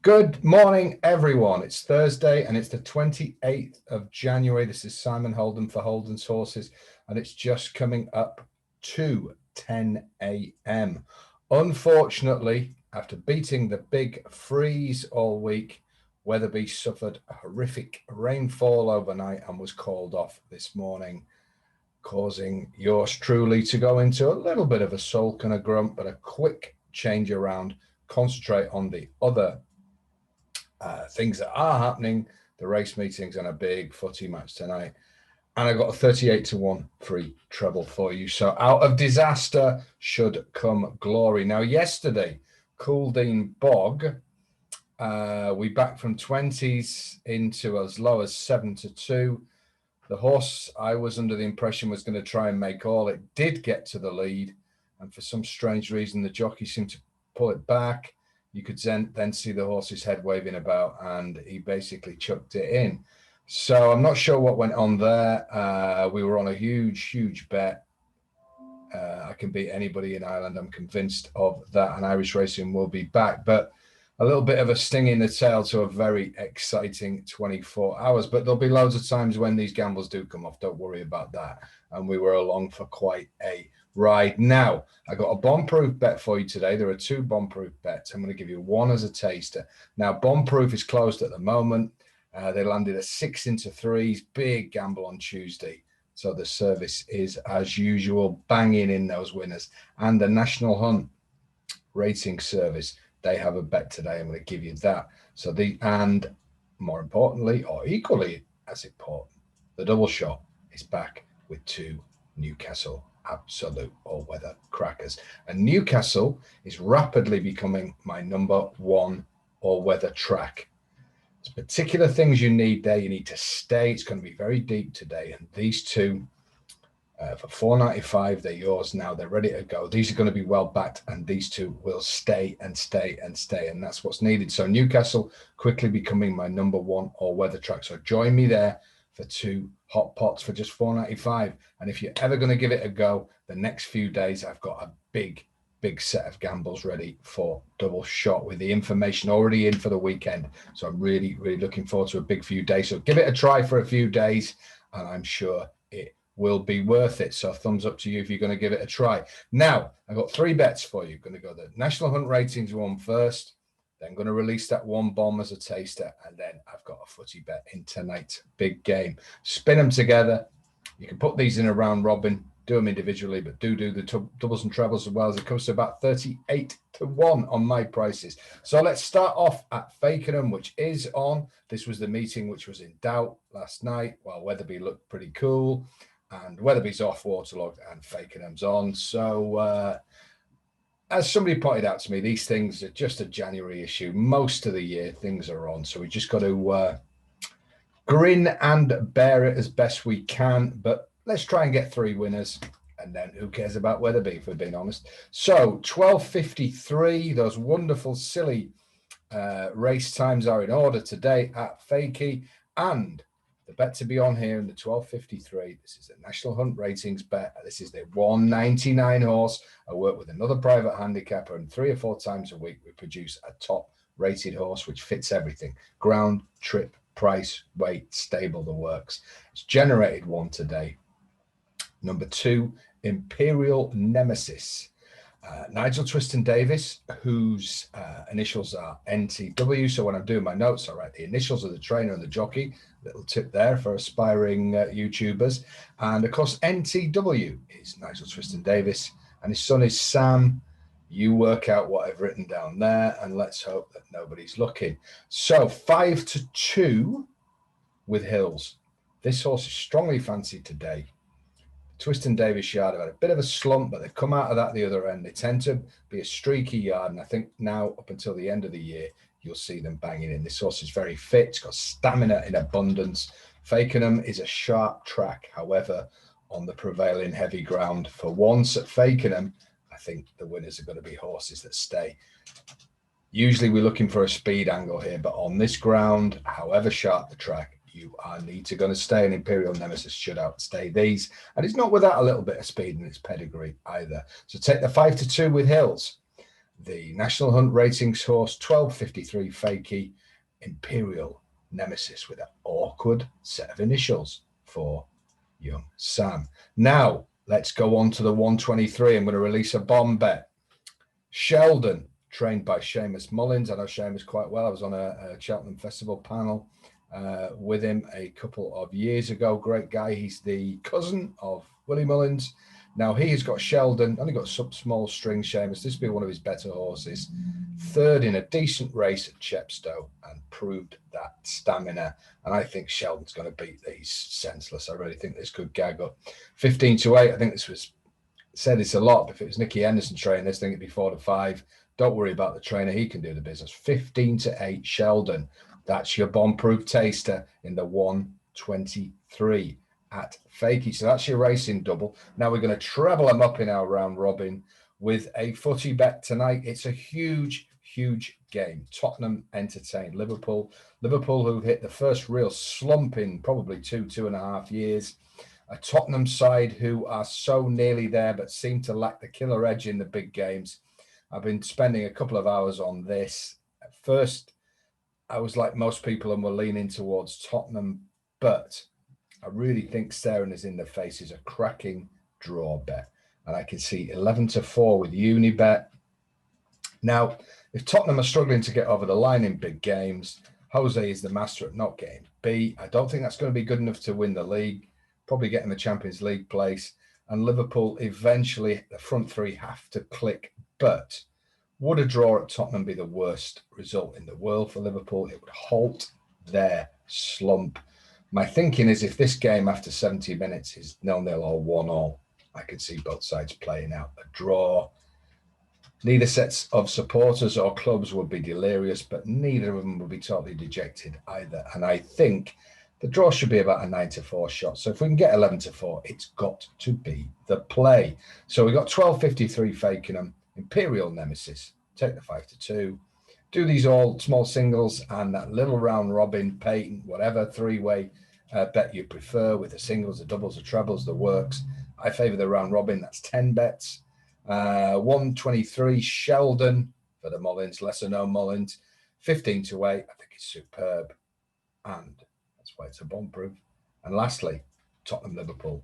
Good morning, everyone. It's Thursday and it's the 28th of January. This is Simon Holden for Holden's Horses, and it's just coming up to 10 a.m. Unfortunately, after beating the big freeze all week, Weatherby suffered a horrific rainfall overnight and was called off this morning, causing yours truly to go into a little bit of a sulk and a grump, but a quick change around, concentrate on the other things that are happening, the race meetings and a big footy match tonight. And I got a 38-1 free treble for you. So out of disaster should come glory. Now, yesterday, Couldine Bog, we backed from 20s into as low as 7-2. The horse I was under the impression was going to try and make all. It did get to the lead. And for some strange reason, the jockey seemed to pull it back. You could then see the horse's head waving about, and he basically chucked it in. So I'm not sure what went on there. We were on a huge bet. I can beat anybody in Ireland. I'm convinced of that, and Irish racing will be back. But a little bit of a sting in the tail to a very exciting 24 hours. But there'll be loads of times when these gambles do come off. Don't worry about that. And we were along for quite a ride. Now, I got a bomb-proof bet for you today. There are two bomb-proof bets. I'm going to give you one as a taster. Now, bomb-proof is closed at the moment. They landed a 6 into 3s, big gamble on Tuesday. So the service is, as usual, banging in those winners. And the National Hunt rating service, they have a bet today. I'm going to give you that. So and more importantly, or equally as important, the double shot is back with two Newcastle absolute all-weather crackers. And Newcastle is rapidly becoming my number 1 all-weather track. There's particular things you need there. You need to stay. It's going to be very deep today. And these two, for $4.95, they're yours now. They're ready to go. These are going to be well backed, and these two will stay and stay and stay. And that's what's needed. So Newcastle quickly becoming my number 1 all-weather track. So join me there for 2 hot pots for just $4.95. And if you're ever going to give it a go, the next few days, I've got a big set of gambles ready for double shot with the information already in for the weekend. So I'm really looking forward to a big few days. So give it a try for a few days, and I'm sure it will be worth it. So thumbs up to you if you're going to give it a try. Now, I've got 3 bets for you. Going to go the National Hunt ratings one first, then going to release that one bomb as a taster, and then I've got a footy bet in tonight's big game. Spin them together. You can put these in a round robin, do them individually, but do the doubles and trebles as well. As it comes to about 38-1 on my prices. So let's start off at Fakenham, which is on. This was the meeting which was in doubt last night, while Weatherby looked pretty cool, and Weatherby's off, waterlogged, and Fakenham's on. So as somebody pointed out to me, these things are just a January issue. Most of the year, things are on. So we just got to grin and bear it as best we can. But let's try and get 3 winners. And then who cares about Weatherby, if we're being honest. So 12:53, those wonderful, silly race times are in order today at Fakey. And the bet to be on here in the 12:53, this is a National Hunt ratings bet. This is the 199 horse. I work with another private handicapper, and 3 or 4 times a week we produce a top rated horse which fits everything: ground, trip, price, weight, stable, the works. It's generated 1 today. Number 2, Imperial Nemesis. Nigel Twiston Davis, whose initials are NTW. So when I'm doing my notes, I write the initials of the trainer and the jockey. Little tip there for aspiring YouTubers. And of course, NTW is Nigel Twiston Davis, and his son is Sam. You work out what I've written down there, and let's hope that nobody's looking. So 5-2 with Hills. This horse is strongly fancied today. Twiston Davis yard have had a bit of a slump, but they've come out of that the other end. They tend to be a streaky yard, and I think now up until the end of the year, you'll see them banging in. This horse is very fit. It's got stamina in abundance. Fakenham is a sharp track. However, on the prevailing heavy ground, for once at Fakenham, I think the winners are going to be horses that stay. Usually we're looking for a speed angle here, but on this ground, however sharp the track, you are going to stay, and Imperial Nemesis should outstay these. And it's not without a little bit of speed in its pedigree either. So take the 5-2 with Hills. the National Hunt Ratings horse, 1253 Fakey, Imperial Nemesis with an awkward set of initials for young Sam. Now, let's go on to the 123. I'm going to release a bomb bet. Sheldon, trained by Seamus Mullins. I know Seamus quite well. I was on a Cheltenham Festival panel with him a couple of years ago. Great guy. He's the cousin of Willie Mullins. Now he has got Sheldon, only got some small string, Seamus. This will be one of his better horses. Third in a decent race at Chepstow and proved that stamina. And I think Sheldon's going to beat these senseless. I really think this could gag up. 15-8. I think this was said it's a lot, but if it was Nicky Henderson training this, I think it'd be 4-5. Don't worry about the trainer. He can do the business. 15-8 Sheldon. That's your bomb-proof taster in the 123 at Fakey. So that's your racing double. Now we're going to treble them up in our round robin with a footy bet tonight. It's a huge game. Tottenham entertain Liverpool. Liverpool, who hit the first real slump in probably 2.5 years. A Tottenham side who are so nearly there but seem to lack the killer edge in the big games. I've been spending a couple of hours on this. At first, I was like most people and were leaning towards Tottenham, but I really think staring us in the face is a cracking draw bet. And I can see 11-4 with Unibet. Now, if Tottenham are struggling to get over the line in big games, Jose is the master at not getting beat. I don't think that's going to be good enough to win the league. Probably getting the Champions League place. And Liverpool eventually, the front three have to click. But would a draw at Tottenham be the worst result in the world for Liverpool? It would halt their slump. My thinking is if this game after 70 minutes is 0-0 or 1-1, I could see both sides playing out a draw. Neither sets of supporters or clubs would be delirious, but neither of them would be totally dejected either. And I think the draw should be about a 9-4 shot. So if we can get 11-4, it's got to be the play. So we got 12.53 faking them. Imperial Nemesis, take the 5-2. Do these all small singles and that little round robin, patent, whatever three-way bet you prefer with the singles, the doubles, the trebles, the works. I favor the round robin. That's 10 bets. 123 Sheldon for the Mullins, lesser known Mullins. 15-8. I think it's superb. And that's why it's a bomb-proof. And lastly, Tottenham Liverpool.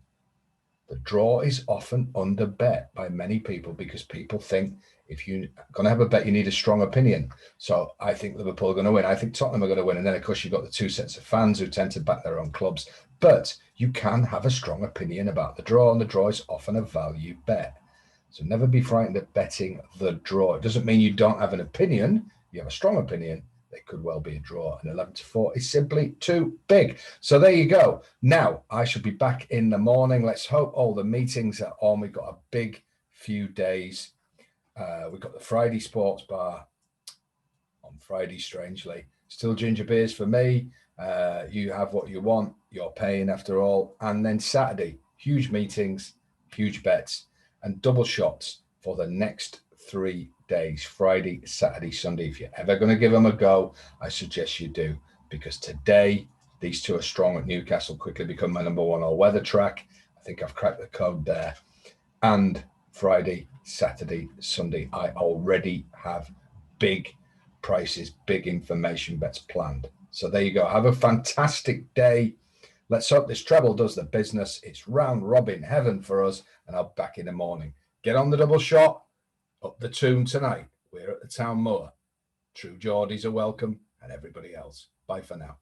The draw is often under bet by many people because people think if you're going to have a bet, you need a strong opinion. So I think Liverpool are going to win. I think Tottenham are going to win. And then, of course, you've got the two sets of fans who tend to back their own clubs. But you can have a strong opinion about the draw, and the draw is often a value bet. So never be frightened of betting the draw. It doesn't mean you don't have an opinion. You have a strong opinion. It could well be a draw. And 11-4 is simply too big. So there you go. Now, I should be back in the morning. Let's hope all the meetings are on. We've got a big few days. We've got the Friday sports bar on Friday, strangely. Still ginger beers for me. You have what you want. You're paying after all. And then Saturday, huge meetings, huge bets, and double shots for the next 3 days, Friday, Saturday, Sunday. If you're ever going to give them a go, I suggest you do, because today these two are strong at Newcastle, quickly become my number one all-weather track. I think I've cracked the code there. And Friday, Saturday, Sunday, I already have big prices, big information bets planned. So there you go. Have a fantastic day. Let's hope this treble does the business. It's round robin heaven for us, and I'll be back in the morning. Get on the double shot. Up the tune tonight. We're at the Town Moor. True Geordies are welcome, and everybody else. Bye for now.